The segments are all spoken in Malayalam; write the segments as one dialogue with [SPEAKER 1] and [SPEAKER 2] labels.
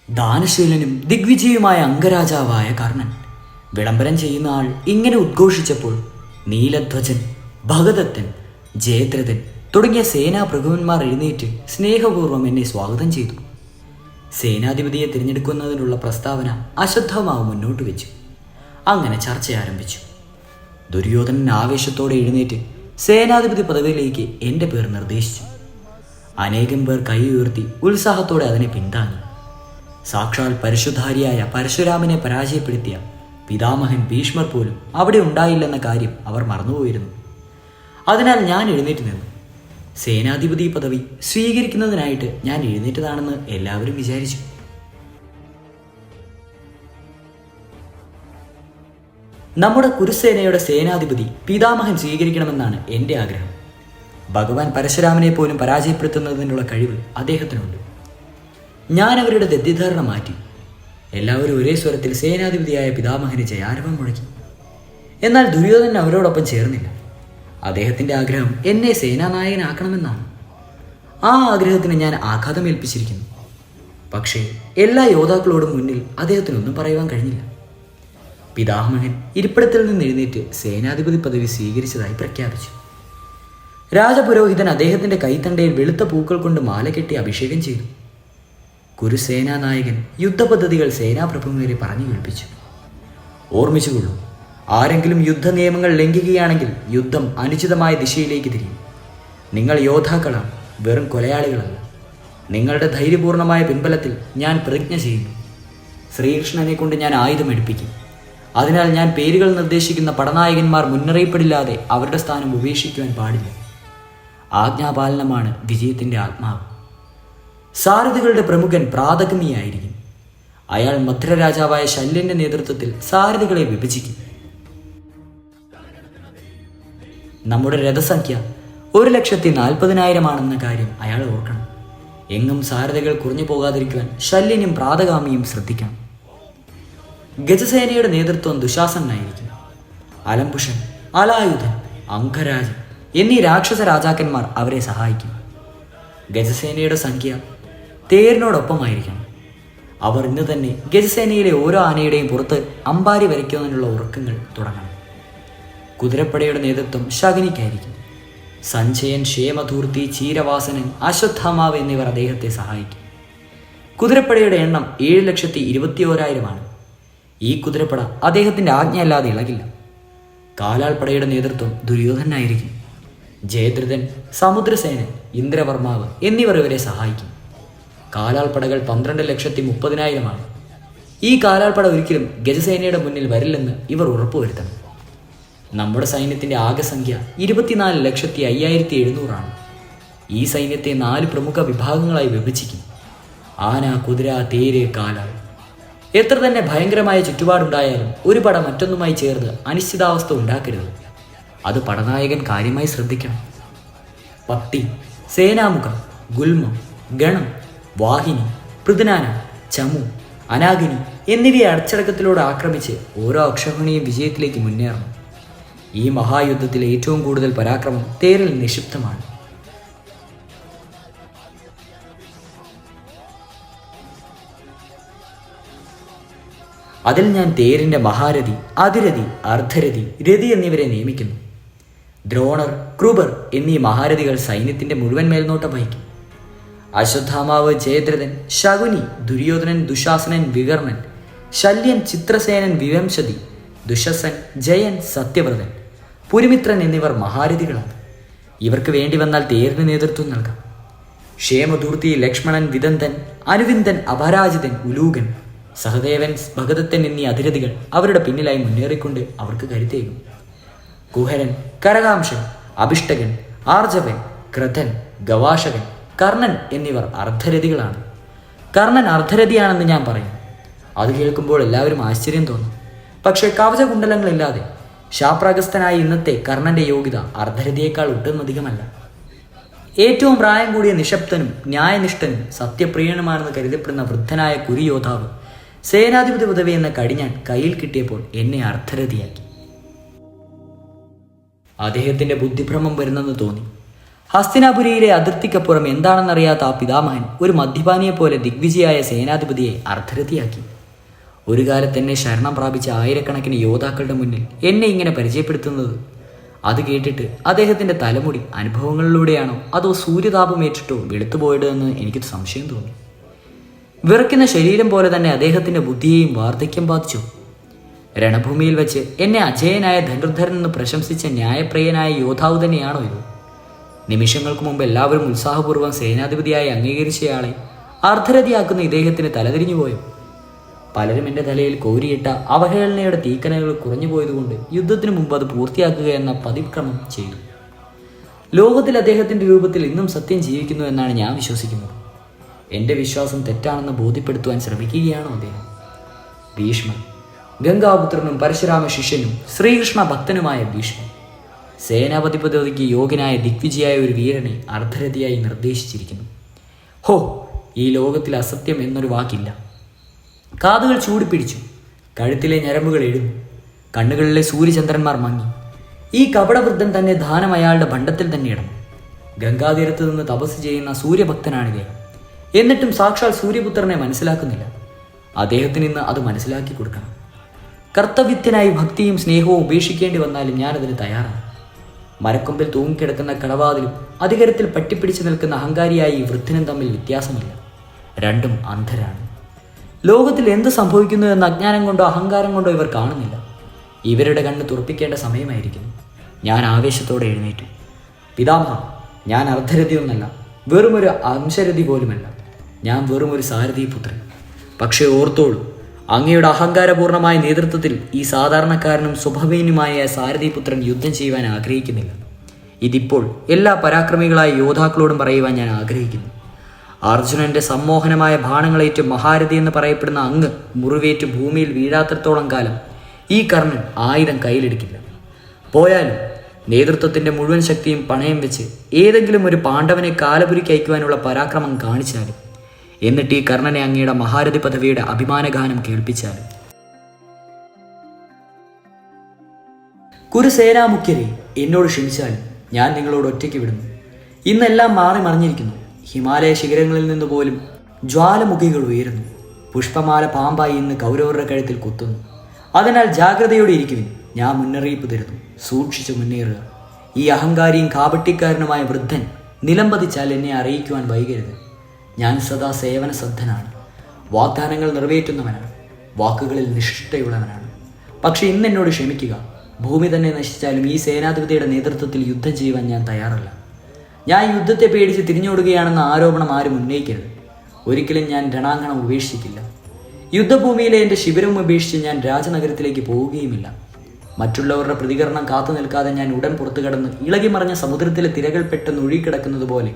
[SPEAKER 1] ദാനശീലനും ദിഗ്വിജയുമായ അംഗരാജാവായ കർണൻ വിളംബരം ചെയ്യുന്ന ആൾ ഇങ്ങനെ ഉദ്ഘോഷിച്ചപ്പോൾ നീലധ്വജൻ, ഭഗദത്തൻ, ജയദ്രഥൻ തുടങ്ങിയ സേനാപ്രഭുവന്മാർ എഴുന്നേറ്റ് സ്നേഹപൂർവ്വം എന്നെ സ്വാഗതം ചെയ്തു. സേനാധിപതിയെ തിരഞ്ഞെടുക്കുന്നതിനുള്ള പ്രസ്താവന അശ്വത്ഥമാവ് മുന്നോട്ട് വെച്ചു. അങ്ങനെ ചർച്ച ആരംഭിച്ചു. ദുര്യോധനൻ ആവേശത്തോടെ എഴുന്നേറ്റ് സേനാധിപതി പദവിയിലേക്ക് എൻ്റെ പേർ നിർദ്ദേശിച്ചു. അനേകം പേർ കൈ ഉയർത്തി ഉത്സാഹത്തോടെ അതിനെ പിന്താങ്ങി. സാക്ഷാൽ പരിശുദ്ധാരിയായ പരശുരാമനെ പരാജയപ്പെടുത്തിയ പിതാമഹൻ ഭീഷ്മർ പോലും അവിടെ ഉണ്ടായില്ലെന്ന കാര്യം അവർ മറന്നുപോയിരുന്നു. അതിനാൽ ഞാൻ എഴുന്നേറ്റ് നിന്നു. സേനാധിപതി പദവി സ്വീകരിക്കുന്നതിനായിട്ട് ഞാൻ എഴുന്നേറ്റതാണെന്ന് എല്ലാവരും വിചാരിച്ചു. നമ്മുടെ കുരുസേനയുടെ സേനാധിപതി പിതാമഹൻ സ്വീകരിക്കണമെന്നാണ് എൻ്റെ ആഗ്രഹം. ഭഗവാൻ പരശുരാമനെ പോലും പരാജയപ്പെടുത്തുന്നതിനുള്ള കഴിവ് അദ്ദേഹത്തിനുണ്ട്. ഞാൻ അവരുടെ തെറ്റിദ്ധാരണ മാറ്റി. എല്ലാവരും ഒരേ സ്വരത്തിൽ സേനാധിപതിയായ പിതാമഹന് ജയാരവം മുഴക്കി. എന്നാൽ ദുര്യോധനൻ അവരോടൊപ്പം ചേർന്നില്ല. അദ്ദേഹത്തിൻ്റെ ആഗ്രഹം എന്നെ സേനാനായകനാക്കണമെന്നാണ്. ആ ആഗ്രഹത്തിന് ഞാൻ ആഘാതമേൽപ്പിച്ചിരിക്കുന്നു. പക്ഷേ എല്ലാ യോദ്ധാക്കളോടും മുന്നിൽ അദ്ദേഹത്തിനൊന്നും പറയുവാൻ കഴിഞ്ഞില്ല. പിതാമഹൻ ഇരിപ്പിടത്തിൽ നിന്ന് എഴുന്നേറ്റ് സേനാധിപതി പദവി സ്വീകരിച്ചതായി പ്രഖ്യാപിച്ചു. രാജപുരോഹിതൻ അദ്ദേഹത്തിൻ്റെ കൈത്തണ്ടയിൽ വെളുത്ത പൂക്കൾ കൊണ്ട് മാല കെട്ടി അഭിഷേകം ചെയ്തു. കുരുസേനാനായകൻ യുദ്ധപദ്ധതികൾ സേനാപ്രഭുവിനെ പറഞ്ഞു കേൾപ്പിച്ചു. ഓർമ്മിച്ചുകൊള്ളൂ, ആരെങ്കിലും യുദ്ധ നിയമങ്ങൾ ലംഘിക്കുകയാണെങ്കിൽ യുദ്ധം അനുചിതമായ ദിശയിലേക്ക് തിരിയും. നിങ്ങൾ യോദ്ധാക്കളാണ്, വെറും കൊലയാളികളല്ല. നിങ്ങളുടെ ധൈര്യപൂർണമായ പിൻബലത്തിൽ ഞാൻ പ്രതിജ്ഞ ചെയ്യുന്നു. ശ്രീകൃഷ്ണനെ കൊണ്ട് ഞാൻ ആയുധമെടുപ്പിക്കും. അതിനാൽ ഞാൻ പേരുകൾ നിർദ്ദേശിക്കുന്ന പടനായകന്മാർ മുന്നറിയിപ്പില്ലാതെ അവരുടെ സ്ഥാനം ഉപേക്ഷിക്കുവാൻ പാടില്ല. ആജ്ഞാപാലനമാണ് വിജയത്തിൻ്റെ ആത്മാവ്. സാരഥികളുടെ പ്രമുഖൻ പ്രാതഗ്നിയായിരിക്കും. അയാൾ മധുരരാജാവായ ശല്യന്റെ നേതൃത്വത്തിൽ സാരഥികളെ വിഭജിക്കും. നമ്മുടെ രഥസംഖ്യ 140,40,000 കാര്യം അയാൾ ഓർക്കണം. എങ്ങും സാരഥികൾ കുറഞ്ഞു പോകാതിരിക്കുവാൻ ശല്യനും പ്രാതഗാമിയും ശ്രദ്ധിക്കണം. ഗജസേനയുടെ നേതൃത്വം ദുശാസനായിരിക്കും. അലംബുഷൻ, അലായുധൻ, അംഗരാജൻ എന്നീ രാക്ഷസ രാജാക്കന്മാർ അവരെ സഹായിക്കും. ഗജസേനയുടെ സംഖ്യ തേരിനോടൊപ്പമായിരിക്കണം. അവർ ഇന്ന് തന്നെ ഗജസേനയിലെ ഓരോ ആനയുടെയും പുറത്ത് അമ്പാരി വരയ്ക്കുന്നതിനുള്ള ഉറക്കങ്ങൾ തുടങ്ങണം. കുതിരപ്പടയുടെ നേതൃത്വം ശകുനിക്കായിരിക്കും. സഞ്ജയൻ, ക്ഷേമധൂർത്തി, ചീരവാസനൻ, അശ്വത്ഥാമാവ് എന്നിവർ അദ്ദേഹത്തെ സഹായിക്കും. കുതിരപ്പടയുടെ എണ്ണം 7,21,000 ഈ കുതിരപ്പട അദ്ദേഹത്തിൻ്റെ ആജ്ഞയല്ലാതെ ഇളകില്ല. കാലാൾപ്പടയുടെ നേതൃത്വം ദുര്യോധനായിരിക്കും. ജയദ്രഥൻ, സമുദ്രസേനൻ, ഇന്ദ്രവർമാവ് എന്നിവർ ഇവരെ സഹായിക്കും. കാലാൾപ്പടകൾ 12,30,000 ഈ കാലാൾപ്പട ഒരിക്കലും ഗജസേനയുടെ മുന്നിൽ വരില്ലെന്ന് ഇവർ ഉറപ്പുവരുത്തണം. നമ്മുടെ സൈന്യത്തിൻ്റെ ആകെ സംഖ്യ 24,05,700 ഈ സൈന്യത്തെ 4 പ്രമുഖ വിഭാഗങ്ങളായി വിഭജിക്കും. ആന, കുതിര, തേര്, കാലാൾ. എത്ര തന്നെ ഭയങ്കരമായ ചുറ്റുപാടുണ്ടായാലും ഒരു പട മറ്റൊന്നുമായി ചേർന്ന് അനിശ്ചിതാവസ്ഥ ഉണ്ടാക്കരുത്. അത് പടനായകൻ കാര്യമായി ശ്രദ്ധിക്കണം. പത്തി, സേനാമുഖം, ഗുൽമം, ഗണം, വാഹിനി, പൃഥ്നാന, ചമു, അനാഗിനി എന്നിവയെ അടച്ചടക്കത്തിലൂടെ ആക്രമിച്ച് ഓരോ അക്ഷൗഹിണിയും വിജയത്തിലേക്ക് മുന്നേറണം. ഈ മഹായുദ്ധത്തിലെ ഏറ്റവും കൂടുതൽ പരാക്രമം തേരിൽ നിക്ഷിപ്തമാണ്. അതിൽ ഞാൻ തേരിൻ്റെ മഹാരഥി, അതിരഥി, അർദ്ധരഥി, രഥി എന്നിവരെ നിയമിക്കുന്നു. ദ്രോണർ, കൃപർ എന്നീ മഹാരഥികൾ സൈന്യത്തിൻ്റെ മുഴുവൻ മേൽനോട്ടം വഹിക്കും. അശ്വത്ഥാമാവ്, ജയദ്രഥൻ, ശകുനി, ദുര്യോധനൻ, ദുശാസനൻ, വികർണൻ, ശല്യൻ, ചിത്രസേനൻ, വിവംശതി, ദുശസൻ, ജയൻ, സത്യവ്രതൻ, പുരിമിത്രൻ എന്നിവർ മഹാരഥികളാണ്. ഇവർക്ക് വേണ്ടി വന്നാൽ തേരിന് നേതൃത്വം നൽകാം. ക്ഷേമധൂർത്തി, ലക്ഷ്മണൻ, വിദന്തൻ, അനുവിന്ദൻ, അപരാജിതൻ, ഉലൂകൻ, സഹദേവൻ, ഭഗദത്തൻ എന്നീ അതിരഥികൾ അവരുടെ പിന്നിലായി മുന്നേറിക്കൊണ്ട് അവർക്ക് കരുത്തേകും. കുഹരൻ, കരകാംശൻ, അഭിഷ്ടകൻ, ആർജവൻ, ക്രഥൻ, ഗവാഷകൻ, കർണൻ എന്നിവർ അർദ്ധരഥികളാണ്. കർണൻ അർദ്ധരഥിയാണെന്ന് ഞാൻ പറയും. അത് കേൾക്കുമ്പോൾ എല്ലാവരും ആശ്ചര്യം തോന്നും. പക്ഷേ കവചകുണ്ടലങ്ങളില്ലാതെ ശാപ്രാഗസ്ഥനായ ഇന്നത്തെ കർണന്റെ യോഗ്യത അർദ്ധരഥിയേക്കാൾ ഒട്ടും അധികമല്ല. ഏറ്റവും പ്രായം കൂടിയ നിശബ്ദനും ന്യായനിഷ്ഠനും സത്യപ്രിയനുമാണെന്ന് കരുതപ്പെടുന്ന വൃദ്ധനായ കുരുയോദ്ധാവ് സേനാധിപതി പദവി എന്ന കടിഞ്ഞാൻ കയ്യിൽ കിട്ടിയപ്പോൾ എന്നെ അർദ്ധരഥിയാക്കി. അദ്ദേഹത്തിൻ്റെ ബുദ്ധിഭ്രമം വരുന്നെന്ന് തോന്നി. ഹസ്തിനാപുരിയിലെ അതിർത്തിക്കപ്പുറം എന്താണെന്നറിയാത്ത ആ പിതാമഹൻ ഒരു മദ്യപാനിയെപ്പോലെ ദിഗ്വിജയായ സേനാധിപതിയെ അർദ്ധരതിയാക്കി. ഒരു കാലത്ത് എന്നെ ശരണം പ്രാപിച്ച ആയിരക്കണക്കിന് യോദ്ധാക്കളുടെ മുന്നിൽ എന്നെ ഇങ്ങനെ പരിചയപ്പെടുത്തുന്നത്, അത് കേട്ടിട്ട് അദ്ദേഹത്തിൻ്റെ തലമുടി അനുഭവങ്ങളിലൂടെയാണോ അതോ സൂര്യതാപമേറ്റിട്ടോ വെളുത്തുപോയത് എന്ന് എനിക്ക് സംശയം തോന്നി. വിറയ്ക്കുന്ന ശരീരം പോലെ തന്നെ അദ്ദേഹത്തിൻ്റെ ബുദ്ധിയെയും വാർദ്ധക്യം ബാധിച്ചു. രണഭൂമിയിൽ വെച്ച് എന്നെ അജയനായ ധനുർധരൻ എന്ന് പ്രശംസിച്ച ന്യായപ്രിയനായ യോദ്ധാവ് തന്നെയാണോ ഇത്? നിമിഷങ്ങൾക്ക് മുമ്പ് എല്ലാവരും ഉത്സാഹപൂർവ്വം സേനാധിപതിയായി അംഗീകരിച്ചയാളെ അർദ്ധരതിയാക്കുന്ന ഇദ്ദേഹത്തിന് തലതിരിഞ്ഞുപോയോ? പലരും എൻ്റെ തലയിൽ കോരിയിട്ട അവഹേളനയുടെ തീക്കനകൾ കുറഞ്ഞു പോയതുകൊണ്ട് യുദ്ധത്തിന് മുമ്പ് അത് പൂർത്തിയാക്കുക എന്ന പതിക്രമം ചെയ്തു. ലോകത്തിൽ അദ്ദേഹത്തിൻ്റെ രൂപത്തിൽ ഇന്നും സത്യം ജീവിക്കുന്നു എന്നാണ് ഞാൻ വിശ്വസിക്കുന്നത്. എൻ്റെ വിശ്വാസം തെറ്റാണെന്ന് ബോധ്യപ്പെടുത്തുവാൻ ശ്രമിക്കുകയാണോ അദ്ദേഹം? ഭീഷ്മർ, ഗംഗാപുത്രനും പരശുരാമ ശിഷ്യനും ശ്രീകൃഷ്ണ ഭക്തനുമായ ഭീഷ്മർ, സേനാപതി പദവിക്ക് യോഗ്യനായ ദിഗ്വിജയായ ഒരു വീരനെ അർദ്ധരതിയായി നിർദ്ദേശിച്ചിരിക്കുന്നു. ഹോ, ഈ ലോകത്തിൽ അസത്യം എന്നൊരു വാക്കില്ല. കാതുകൾ ചൂടിപ്പിടിച്ചു, കഴുത്തിലെ ഞരമ്പുകൾ എഴുന്നു, കണ്ണുകളിലെ സൂര്യചന്ദ്രന്മാർ മങ്ങി. ഈ കപടവൃദ്ധൻ തന്നെ ദാനം അയാളുടെ ഭണ്ഡത്തിൽ തന്നെ ഇടണം. ഗംഗാതീരത്ത് നിന്ന് തപസ് ചെയ്യുന്ന സൂര്യഭക്തനാണിദ്ദേഹം. എന്നിട്ടും സാക്ഷാൽ സൂര്യപുത്രനെ മനസ്സിലാക്കുന്നില്ല. അദ്ദേഹത്തിന് ഇന്ന് അത് മനസ്സിലാക്കി കൊടുക്കണം. കർത്തവ്യത്തിനായി ഭക്തിയും സ്നേഹവും ഉപേക്ഷിക്കേണ്ടി വന്നാലും ഞാനതിന് തയ്യാറാണ്. മരക്കൊമ്പിൽ തൂങ്ങിക്കിടക്കുന്ന കടവാതിലും അധികാരത്തിൽ പറ്റിപ്പിടിച്ചു നിൽക്കുന്ന അഹങ്കാരിയായി ഈ വൃദ്ധനും തമ്മിൽ വ്യത്യാസമില്ല. രണ്ടും അന്ധരാണ്. ലോകത്തിൽ എന്ത് സംഭവിക്കുന്നു എന്ന അജ്ഞാനം കൊണ്ടോ അഹങ്കാരം കൊണ്ടോ ഇവർ കാണുന്നില്ല. ഇവരുടെ കണ്ണ് തുറപ്പിക്കേണ്ട സമയമായിരിക്കുന്നു. ഞാൻ ആവേശത്തോടെ എഴുന്നേറ്റു. പിതാമഹ, ഞാൻ അർദ്ധരഥിയൊന്നല്ല, വെറുമൊരു അംശരഥി പോലുമല്ല. ഞാൻ വെറുമൊരു സാരഥിപുത്രൻ. പക്ഷേ ഓർത്തോളൂ, അങ്ങയുടെ അഹങ്കാരപൂർണമായ നേതൃത്വത്തിൽ ഈ സാധാരണക്കാരനും സ്വഭാവീനുമായ സാരഥിപുത്രൻ യുദ്ധം ചെയ്യുവാൻ ആഗ്രഹിക്കുന്നില്ല. ഇതിപ്പോൾ എല്ലാ പരാക്രമികളായ യോദ്ധാക്കളോടും പറയുവാൻ ഞാൻ ആഗ്രഹിക്കുന്നു. അർജുനന്റെ സമ്മോഹനമായ ബാണങ്ങളേറ്റ് മഹാരഥി എന്ന് പറയപ്പെടുന്ന അങ്ങ് മുറിവേറ്റ് ഭൂമിയിൽ വീഴാത്രത്തോളം കാലം ഈ കർണൻ ആയുധം കയ്യിലെടുക്കില്ല. പോയാലും നേതൃത്വത്തിന്റെ മുഴുവൻ ശക്തിയും പണയം വെച്ച് ഏതെങ്കിലും ഒരു പാണ്ഡവനെ കാലപുരിക്ക് അയക്കുവാനുള്ള പരാക്രമം കാണിച്ചാലും, എന്നിട്ട് ഈ കർണനെ അങ്ങയുടെ മഹാരഥി പദവിയുടെ അഭിമാനഗാനം കേൾപ്പിച്ചാലും. കുരുസേനാമുഖ്യരെ, എന്നോട് ക്ഷമിച്ചാലും ഞാൻ നിങ്ങളോട് ഒറ്റയ്ക്ക് വിടുന്നു. ഇന്നെല്ലാം മാറി മറിഞ്ഞിരിക്കുന്നു. ഹിമാലയ ശിഖരങ്ങളിൽ നിന്ന് പോലും ജ്വാലമുഖികൾ ഉയരുന്നു. പുഷ്പമാല പാമ്പായി ഇന്ന് കൗരവരുടെ കഴുത്തിൽ കുത്തുന്നു. അതിനാൽ ജാഗ്രതയോടെ ഇരിക്കുവിൻ. ഞാൻ മുന്നറിയിപ്പ് തരുന്നു, സൂക്ഷിച്ചു മുന്നേറുക. ഈ അഹങ്കാരിയും കാപട്ടിക്കാരനുമായ വൃദ്ധൻ നിലംപതിച്ചാൽ എന്നെ അറിയിക്കുവാൻ വൈകരുത്. ഞാൻ സദാ സേവന ശ്രദ്ധനാണ്, വാഗ്ദാനങ്ങൾ നിറവേറ്റുന്നവനാണ്, വാക്കുകളിൽ നിഷ്ഠയുള്ളവനാണ്. പക്ഷെ ഇന്ന് എന്നോട് ക്ഷമിക്കുക. ഭൂമി തന്നെ നശിച്ചാലും ഈ സേനാധിപതിയുടെ നേതൃത്വത്തിൽ യുദ്ധം ചെയ്യുവാൻ ഞാൻ തയ്യാറല്ല. ഞാൻ യുദ്ധത്തെ പേടിച്ച് തിരിഞ്ഞോടുകയാണെന്ന ആരോപണം ആരും ഉന്നയിക്കരുത്. ഒരിക്കലും ഞാൻ രണാങ്കണം ഉപേക്ഷിക്കില്ല. യുദ്ധഭൂമിയിലെ എൻ്റെ ശിബിരം ഉപേക്ഷിച്ച് ഞാൻ രാജനഗരത്തിലേക്ക് പോവുകയുമില്ല. മറ്റുള്ളവരുടെ പ്രതികരണം കാത്തു നിൽക്കാതെ ഞാൻ ഉടൻ പുറത്തു കടന്ന് ഇളകിമറിഞ്ഞ സമുദ്രത്തിലെ തിരകൾ പെട്ടെന്ന് ഒഴുകിക്കിടക്കുന്നത് പോലെ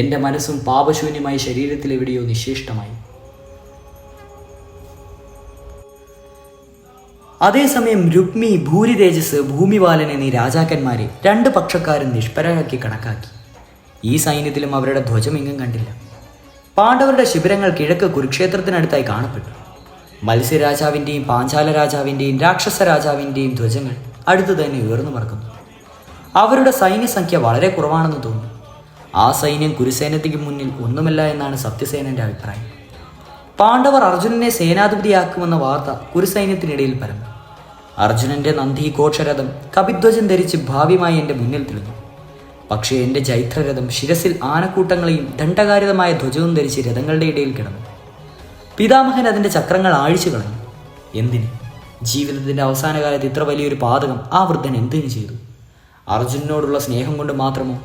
[SPEAKER 1] എൻ്റെ മനസ്സും പാപശൂന്യമായി ശരീരത്തിലെവിടെയോ നിശേഷ്ടമായി. അതേസമയം രുക്മി, ഭൂരി തേജസ്, ഭൂമിപാലൻ എന്നീ രാജാക്കന്മാരെ രണ്ട് പക്ഷക്കാരും നിഷ്പരാക്കി കണക്കാക്കി. ഈ സൈന്യത്തിലും അവരുടെ ധ്വജമെങ്ങും കണ്ടില്ല. പാണ്ഡവരുടെ ശിബിരങ്ങൾ കിഴക്ക് കുരുക്ഷേത്രത്തിനടുത്തായി കാണപ്പെട്ടു. മത്സ്യരാജാവിൻ്റെയും പാഞ്ചാല രാജാവിൻ്റെയും രാക്ഷസ രാജാവിൻ്റെയും ധ്വജങ്ങൾ അടുത്തു തന്നെ ഉയർന്നു പറക്കുന്നു. അവരുടെ സൈന്യസംഖ്യ വളരെ കുറവാണെന്ന് തോന്നുന്നു. ആ സൈന്യം കുരുസേനയ്ക്ക് മുന്നിൽ ഒന്നുമല്ല എന്നാണ് സത്യസേനന്റെ അഭിപ്രായം. പാണ്ഡവർ അർജുനനെ സേനാധിപതിയാക്കുമെന്ന വാർത്ത കുരുസൈന്യത്തിനിടയിൽ പരന്നു. അർജുനന്റെ നന്ദി ഘോഷരഥം കപിധ്വജം ധരിച്ച് ഭാവിയുമായി എൻ്റെ മുന്നിൽ തെളിഞ്ഞു. പക്ഷേ എൻ്റെ ജൈത്രരഥം ശിരസിൽ ആനക്കൂട്ടങ്ങളെയും ദണ്ഡകാരിതമായ ധ്വജവും ധരിച്ച് രഥങ്ങളുടെ ഇടയിൽ കിടന്നു. പിതാമഹൻ അതിൻ്റെ ചക്രങ്ങൾ ആഴിച്ചു കളഞ്ഞു. എന്തിന്? ജീവിതത്തിൻ്റെ അവസാന കാലത്ത് ഇത്ര വലിയൊരു പാതകം ആ വൃദ്ധൻ എന്തിനു ചെയ്തു? അർജുനനോടുള്ള സ്നേഹം കൊണ്ട് മാത്രമോ?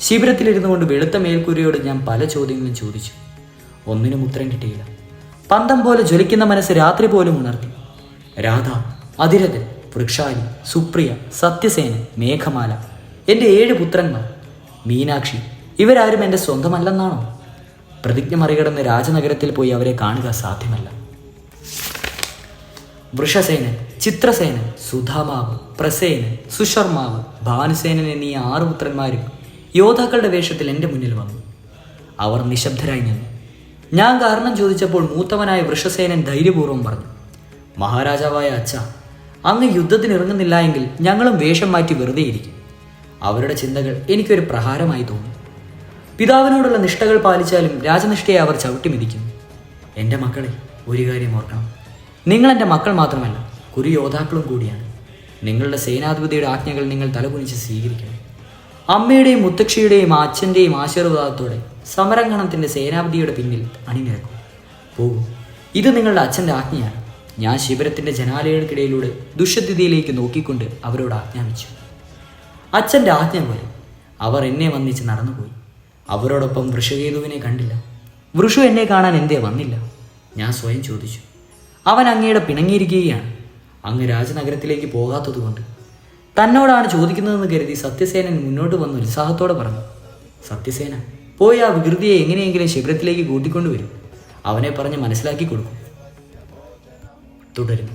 [SPEAKER 1] ശിബിരത്തിലിരുന്നു കൊണ്ട് വെളുത്ത മേൽക്കൂരയോട് ഞാൻ പല ചോദ്യങ്ങളും ചോദിച്ചു. ഒന്നിനും ഉത്തരം കിട്ടിയില്ല. പന്തം പോലെ ജ്വലിക്കുന്ന മനസ്സ് രാത്രി പോലും ഉണർത്തി. രാധ, അതിരഥൻ, വൃക്ഷാലി, സുപ്രിയ, സത്യസേന, മേഘമാല, എൻ്റെ 7 പുത്രന്മാർ, മീനാക്ഷി, ഇവരാരും എൻ്റെ സ്വന്തമല്ലെന്നാണോ? പ്രതിജ്ഞ മറികടന്ന് രാജനഗരത്തിൽ പോയി അവരെ കാണുക സാധ്യമല്ല. വൃഷസേനൻ, ചിത്രസേനൻ, സുധാമാവ്, പ്രസേനൻ, സുശർമാവ്, ഭാനുസേനൻ എന്നീ 6 പുത്രന്മാരും യോദ്ധാക്കളുടെ വേഷത്തിൽ എൻ്റെ മുന്നിൽ വന്നു. അവർ നിശബ്ദരായി നിന്നു. ഞാൻ കാരണം ചോദിച്ചപ്പോൾ മൂത്തവനായ വൃഷസേനൻ ധൈര്യപൂർവ്വം പറഞ്ഞു, മഹാരാജാവായ അച്ഛ, അങ്ങ് യുദ്ധത്തിനിറങ്ങുന്നില്ല എങ്കിൽ ഞങ്ങളും വേഷം മാറ്റി വെറുതെ ഇരിക്കും. അവരുടെ ചിന്തകൾ എനിക്കൊരു പ്രഹാരമായി തോന്നി. പിതാവിനോടുള്ള നിഷ്ഠകൾ പാലിച്ചാലും രാജനിഷ്ഠയെ അവർ ചവിട്ടി മെതിക്കുന്നു. എൻ്റെ മക്കളെ, ഒരു കാര്യം ഓർക്കണം. നിങ്ങൾ എൻ്റെ മക്കൾ മാത്രമല്ല, കുരു യോദ്ധാക്കളും കൂടിയാണ്. നിങ്ങളുടെ സേനാധിപതിയുടെ ആജ്ഞകൾ നിങ്ങൾ തലകുനിച്ച് സ്വീകരിക്കണം. അമ്മയുടെയും മുത്തക്ഷിയുടെയും അച്ഛൻ്റെയും ആശീർവാദത്തോടെ സമരംഗണത്തിൻ്റെ സേനാപതിയുടെ പിന്നിൽ അണിനിരക്കും. പോകൂ, ഇത് നിങ്ങളുടെ അച്ഛൻ്റെ ആജ്ഞയാണ്. ഞാൻ ശിബിരത്തിൻ്റെ ജനാലകൾക്കിടയിലൂടെ ദുഷ്യസ്ഥിതിയിലേക്ക് നോക്കിക്കൊണ്ട് അവരോട് ആജ്ഞാപിച്ചു. അച്ഛൻ്റെ ആജ്ഞ പോലെ അവർ എന്നെ വന്നിച്ച് നടന്നുപോയി. അവരോടൊപ്പം വൃഷകേതുവിനെ കണ്ടില്ല. വൃഷു എന്നെ കാണാൻ എന്തേ വന്നില്ല? ഞാൻ സ്വയം ചോദിച്ചു. അവൻ അങ്ങയുടെ പിണങ്ങിയിരിക്കുകയാണ്. അങ്ങ് രാജനഗരത്തിലേക്ക് പോകാത്തതുകൊണ്ട്. തന്നോടാണ് ചോദിക്കുന്നതെന്ന് കരുതി സത്യസേനൻ മുന്നോട്ട് വന്ന് ഉത്സാഹത്തോടെ പറഞ്ഞു. സത്യസേന, പോയി ആ വികൃതിയെ എങ്ങനെയെങ്കിലും ശിബിരത്തിലേക്ക് കൂട്ടിക്കൊണ്ടുവരും. അവനെ പറഞ്ഞ് മനസ്സിലാക്കി കൊടുക്കും. തുടരും.